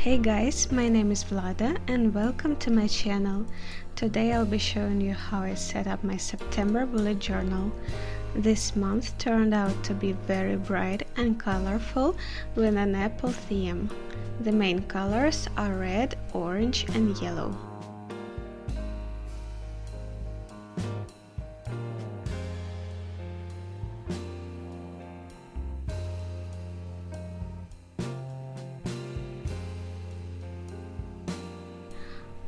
Hey guys, my name is Vlada and welcome to my channel. Today I'll be showing you how I set up my September bullet journal. This month turned out to be very bright and colorful with an apple theme. The main colors are red, orange and yellow.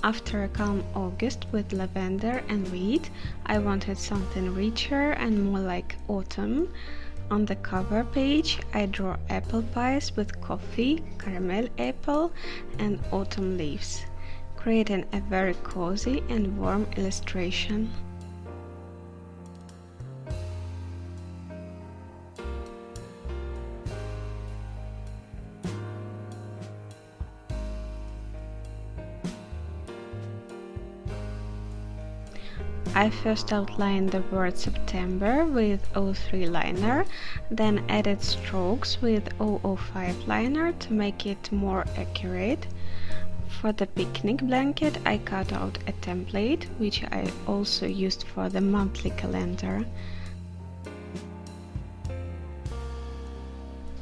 After a calm August with lavender and wheat, I wanted something richer and more like autumn. On the cover page, I draw apple pies with coffee, caramel apple and autumn leaves, creating a very cozy and warm illustration. I first outlined the word September with 03 liner, then added strokes with 005 liner to make it more accurate. For the picnic blanket, I cut out a template, which I also used for the monthly calendar.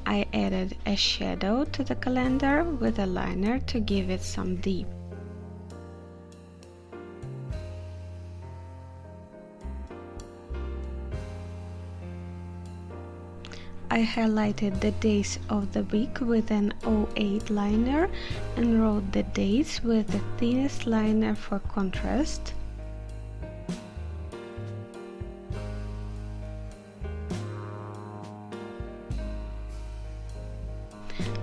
I added a shadow to the calendar with a liner to give it some depth. I highlighted the days of the week with an 08 liner and wrote the dates with the thinnest liner for contrast.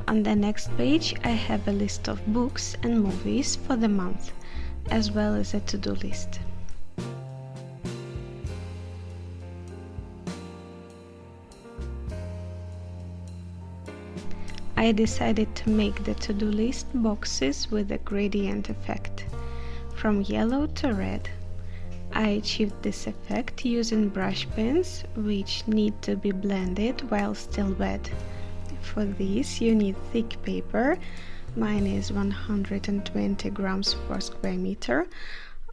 On the next page I have a list of books and movies for the month, as well as a to-do list. I decided to make the to-do list boxes with a gradient effect, from yellow to red. I achieved this effect using brush pens, which need to be blended while still wet. For this you need thick paper, mine is 120 grams per square meter,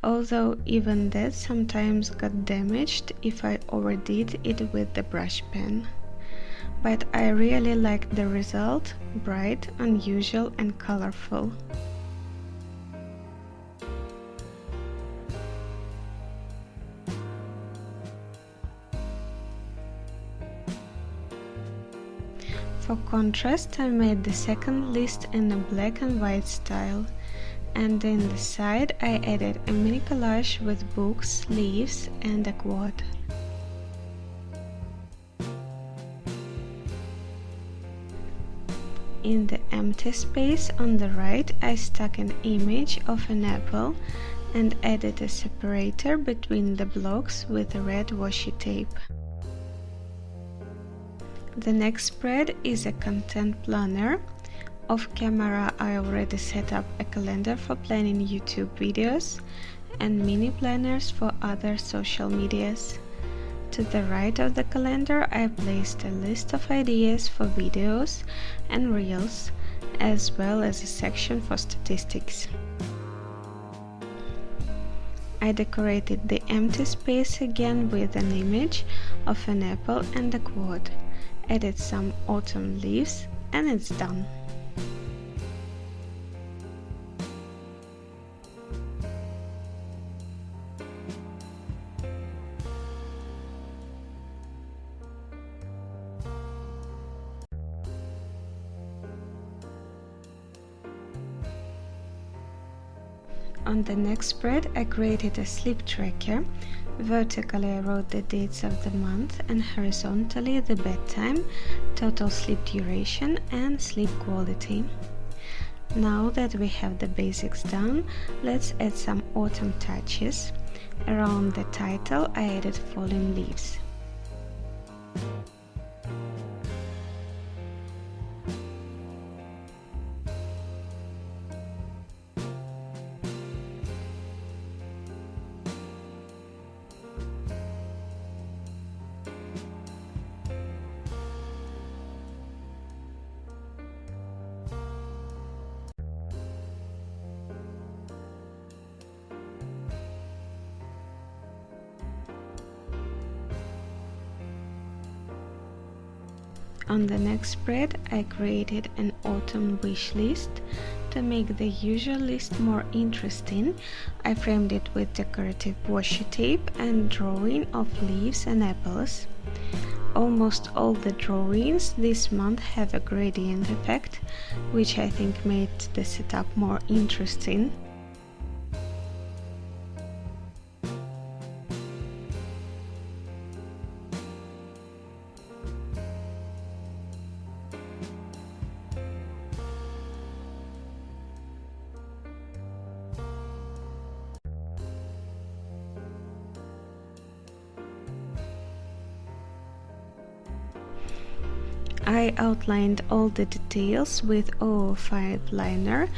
although even that sometimes got damaged if I overdid it with the brush pen. But I really liked the result, bright, unusual and colorful. For contrast, I made the second list in a black and white style, and in the side I added a mini collage with books, leaves and a quote. In the empty space on the right, I stuck an image of an apple and added a separator between the blocks with a red washi tape. The next spread is a content planner. Off camera, I already set up a calendar for planning YouTube videos and mini planners for other social medias. To the right of the calendar, I placed a list of ideas for videos and reels, as well as a section for statistics. I decorated the empty space again with an image of an apple and a quote, added some autumn leaves, and it's done. On the next spread, I created a sleep tracker. Vertically, I wrote the dates of the month and horizontally the bedtime, total sleep duration and sleep quality. Now that we have the basics done, let's add some autumn touches. Around the title, I added falling leaves. On the next spread, I created an autumn wish list. To make the usual list more interesting, I framed it with decorative washi tape and drawing of leaves and apples. Almost all the drawings this month have a gradient effect, which I think made the setup more interesting. I outlined all the details with 005 liner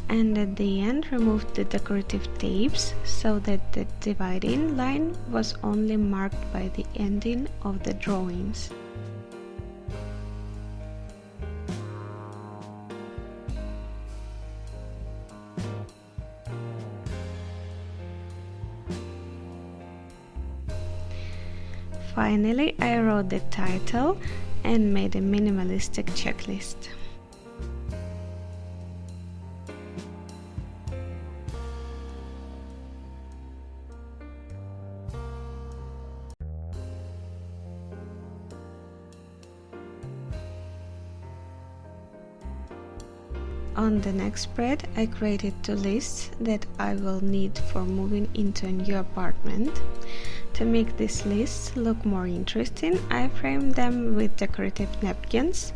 and at the end removed the decorative tapes so that the dividing line was only marked by the ending of the drawings. Finally, I wrote the title and made a minimalistic checklist. On the next spread, I created two lists that I will need for moving into a new apartment. To make these lists look more interesting, I framed them with decorative napkins.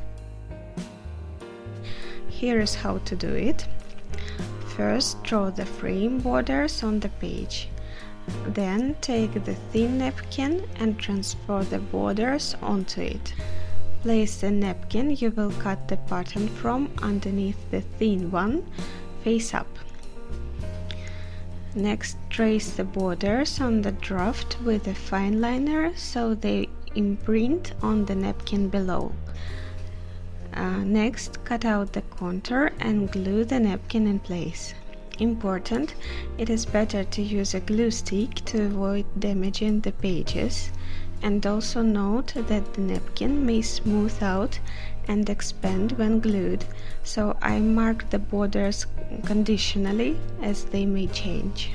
Here is how to do it. First, draw the frame borders on the page. Then take the thin napkin and transfer the borders onto it. Place the napkin you will cut the pattern from underneath the thin one, face up. Next, trace the borders on the draft with a fine liner so they imprint on the napkin below. Next, cut out the contour and glue the napkin in place. Important, it is better to use a glue stick to avoid damaging the pages. And also note that the napkin may smooth out and expand when glued, so I mark the borders conditionally as they may change.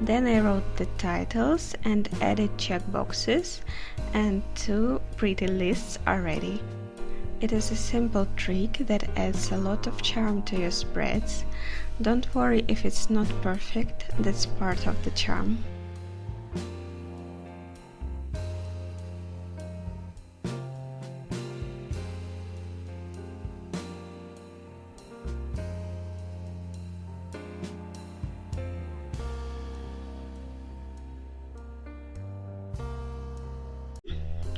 Then I wrote the titles and added checkboxes, and two pretty lists are ready. It is a simple trick that adds a lot of charm to your spreads. Don't worry if it's not perfect, that's part of the charm.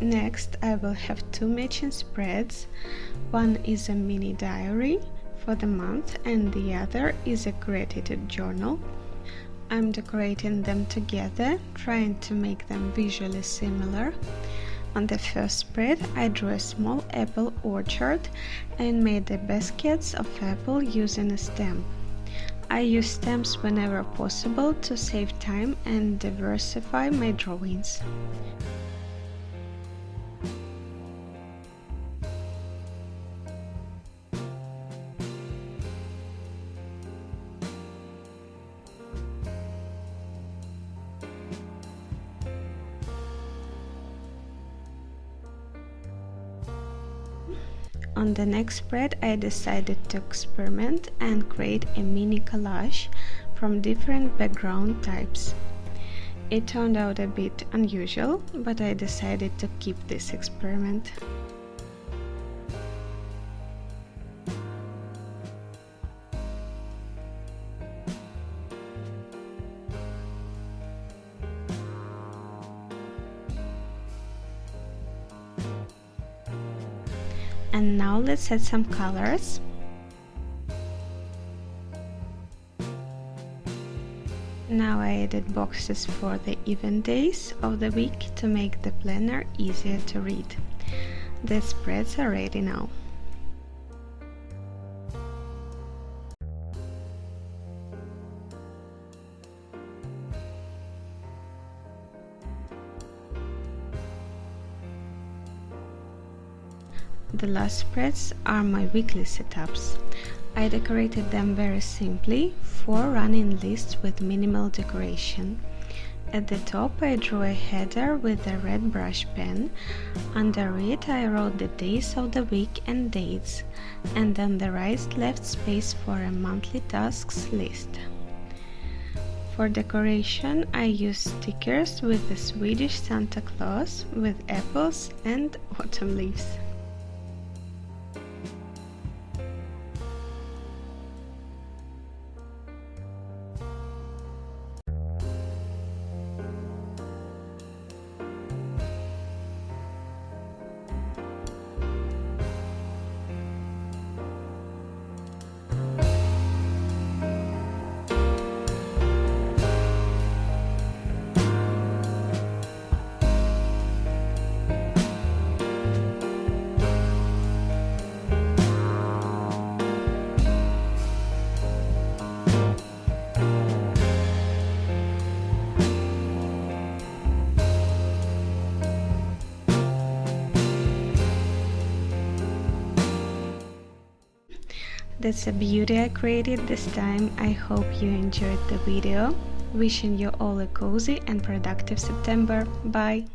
Next, I will have two matching spreads. One is a mini diary for the month and the other is a gratitude journal. I'm decorating them together, trying to make them visually similar. On the first spread, I drew a small apple orchard and made the baskets of apple using a stamp. I use stamps whenever possible to save time and diversify my drawings. On the next spread, I decided to experiment and create a mini collage from different background types. It turned out a bit unusual, but I decided to keep this experiment. And now let's add some colors. Now I added boxes for the event days of the week to make the planner easier to read. The spreads are ready now. The last spreads are my weekly setups. I decorated them very simply, 4 running lists with minimal decoration. At the top I drew a header with a red brush pen. Under it I wrote the days of the week and dates, and on the right left space for a monthly tasks list. For decoration I used stickers with the Swedish Santa Claus with apples and autumn leaves. That's a beauty I created this time. I hope you enjoyed the video. Wishing you all a cozy and productive September. Bye!